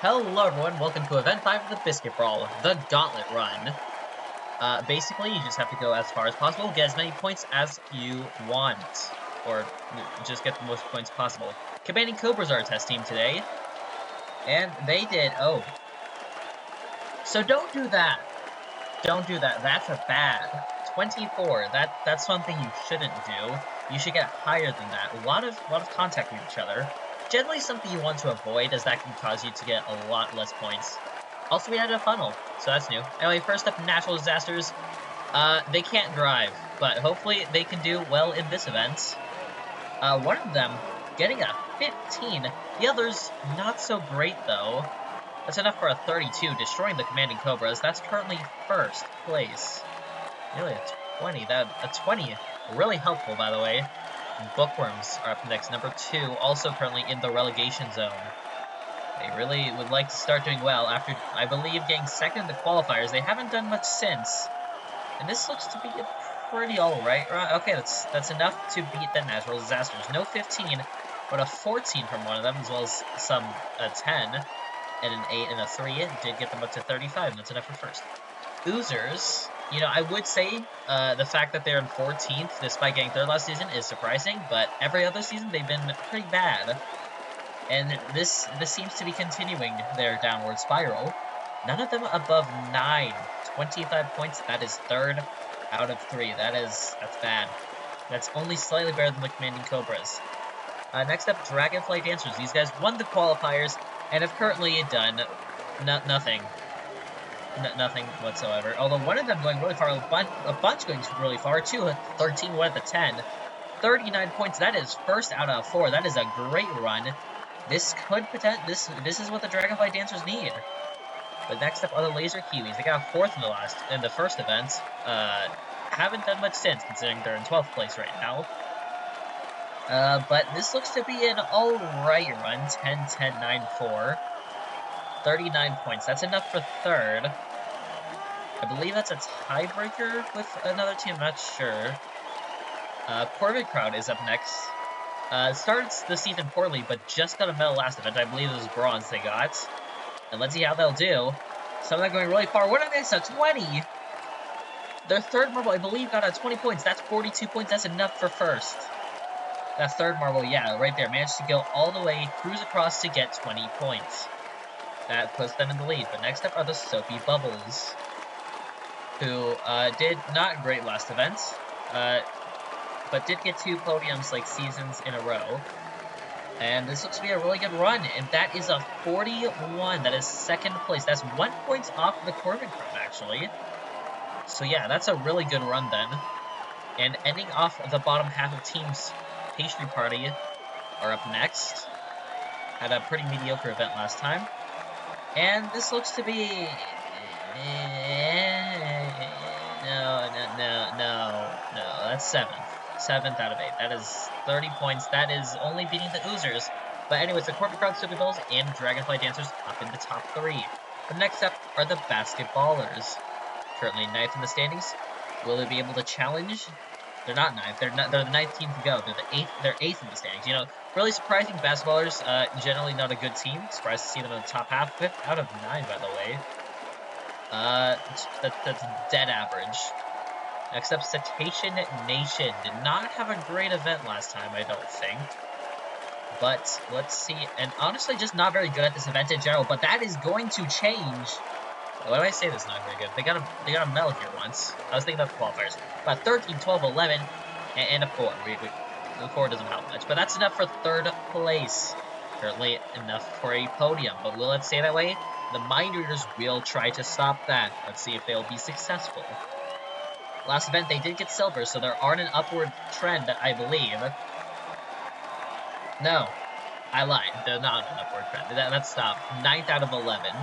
Hello everyone, welcome to Event 5 of the Biscuit Brawl, the Gauntlet run. Basically, you just have to go as far as possible, get as many points as you want. Or, just get the most points possible. Commanding Cobras are our test team today. And they did, So don't do that. Don't do that, that's a bad. 24, that's something you shouldn't do. You should get higher than that. A lot of contact with each other. Generally something you want to avoid, as that can cause you to get a lot less points. Also, we added a funnel, so that's new. Anyway, first up, natural disasters. They can't drive, but hopefully they can do well in this event. One of them getting a 15. The others, not so great, though. That's enough for a 32, destroying the Commanding Cobras. That's currently first place. Nearly a 20. A 20, really helpful, by the way. Bookworms are up next, number 2, also currently in the relegation zone. They really would like to start doing well after, I believe, getting second in the qualifiers. They haven't done much since. And this looks to be a pretty alright. Okay, that's enough to beat the natural disasters. No 15, but a 14 from one of them, as well as a 10, and an 8 and a 3. It did get them up to 35, and that's enough for first. Oozers, you know, I would say the fact that they're in 14th, despite getting third last season, is surprising, but every other season they've been pretty bad. And this seems to be continuing their downward spiral. None of them above 9. 25 points, that is third out of 3. That's bad. That's only slightly better than the Commanding Cobras. Next up, Dragonfly Dancers. These guys won the qualifiers and have currently done nothing. Nothing whatsoever. Although one of them going really far, a bunch going really far too. 13, one at the 10. 39 points, that is first out of 4. That is a great run. This could this is what the Dragonfly Dancers need. But next up are the Laser Kiwis. They got a 4th in the first event. Haven't done much since, considering they're in 12th place right now. But this looks to be an alright run. 10, 10, 9, 4. 39 points. That's enough for third. I believe that's a tiebreaker with another team. I'm not sure. Corvid Crowd is up next. Starts the season poorly, but just got a medal last event. I believe it was bronze they got. And let's see how they'll do. Some of them going really far. What are they? So 20! Their third marble, I believe, got 20 points. That's 42 points. That's enough for first. That third marble, yeah, right there. Managed to go all the way, cruise across to get 20 points. That puts them in the lead. But next up are the Soapy Bubbles, who did not great last event. But did get 2 podiums like seasons in a row. And this looks to be a really good run, and that is a 41. That is second place. That's 1 point off the Corbin Crowd, actually. So yeah, that's a really good run then. And ending off the bottom half of teams, Pastry Party are up next. Had a pretty mediocre event last time. And this looks to be... No, that's 7th. 7th out of 8. That is 30 points. That is only beating the Oozers. But anyways, the Corporate Crowd, Soapy Bubbles, and Dragonfly Dancers up in the top 3. But next up are the Basketballers. Currently 9th in the standings. Will they be able to challenge? They're not 9th. They're the 9th team to go. They're 8th in the standings. You know, really surprising. Basketballers, generally not a good team. Surprised to see them in the top half. 5th out of 9, by the way. That's dead average. Next up, Cetacean Nation. Did not have a great event last time, I don't think. But let's see. And honestly, just not very good at this event in general. But that is going to change. Why do I say this not very good? They got a medal here once. I was thinking about the qualifiers. But 13, 12, 11, and a 4. The 4 doesn't help much. But that's enough for third place. Currently enough for a podium. But will it stay that way? The Mind Readers will try to stop that. Let's see if they'll be successful. Last event, they did get silver, so they're on an upward trend, I believe. No, I lied. They're not on an upward trend. That's stopped. 9th out of 11.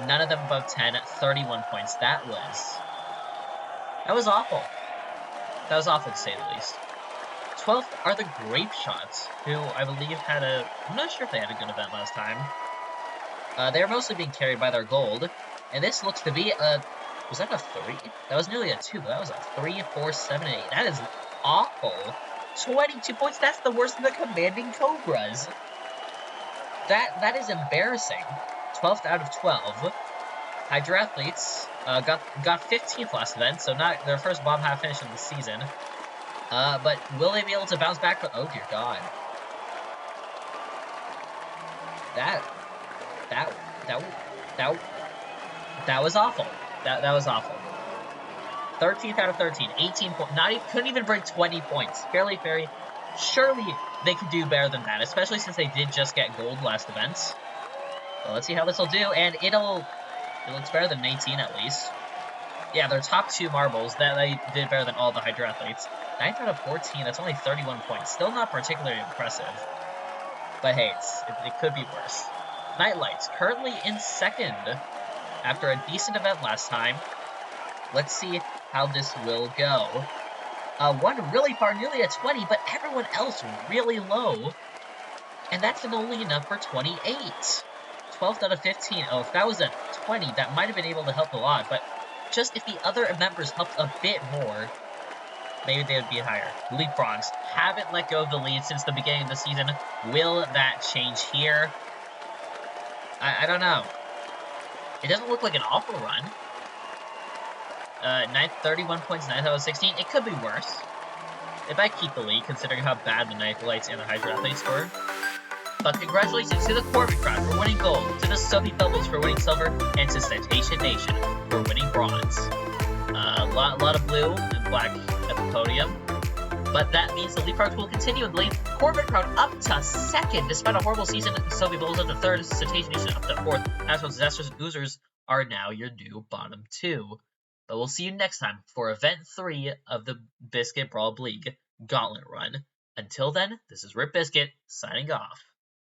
None of them above 10. 31 points. That was awful. That was awful, to say the least. 12th are the Grape Shots, who I believe had I'm not sure if they had a good event last time. They're mostly being carried by their gold. And this looks to be was that a 3? That was nearly a 2, but that was a 3, 4, 7, 8. That is awful. 22 points. That's the worst of the Commanding Cobras. That is embarrassing. 12th out of 12. Hydra Athletes got 15th last event, so not their first bottom half finish of the season. But will they be able to bounce back? Oh dear God. That was awful. That was awful. 13th out of 13, 18 points. Couldn't even break 20 points. Fairly. Surely they could do better than that, especially since they did just get gold last event. But let's see how this will do, and it looks better than 18 at least. Yeah, their top 2 marbles, that they did better than all the Hydra Athletes. 9th out of 14, that's only 31 points. Still not particularly impressive. But hey, it could be worse. Nightlights, currently in 2nd after a decent event last time. Let's see how this will go. One really far, nearly a 20, but everyone else really low. And that's only enough for 28. 12th out of 15. Oh, if that was a 20, that might have been able to help a lot, but just if the other members helped a bit more, maybe they would be higher. Leapfrogs haven't let go of the lead since the beginning of the season. Will that change here? I don't know. It doesn't look like an awful run. 31 points, 9th out of 16. It could be worse. It might keep the lead, considering how bad the Nightlights and the Hydra Athletes were. But congratulations to the Corbin Crowd for winning gold, to the Soapy Bubbles for winning silver, and to Citation Nation for winning bronze. A lot of blue and black at the podium. But that means the Leapfrogs will continue in the lead. Corbin Crowd up to 2nd, despite a horrible season. Soapy Bubbles up to 3rd, Citation Nation up to 4th. Astral Disasters and Oozers are now your new bottom 2. But we'll see you next time for Event 3 of the Biscuit Brawl League Gauntlet Run. Until then, this is Rip Biscuit, signing off.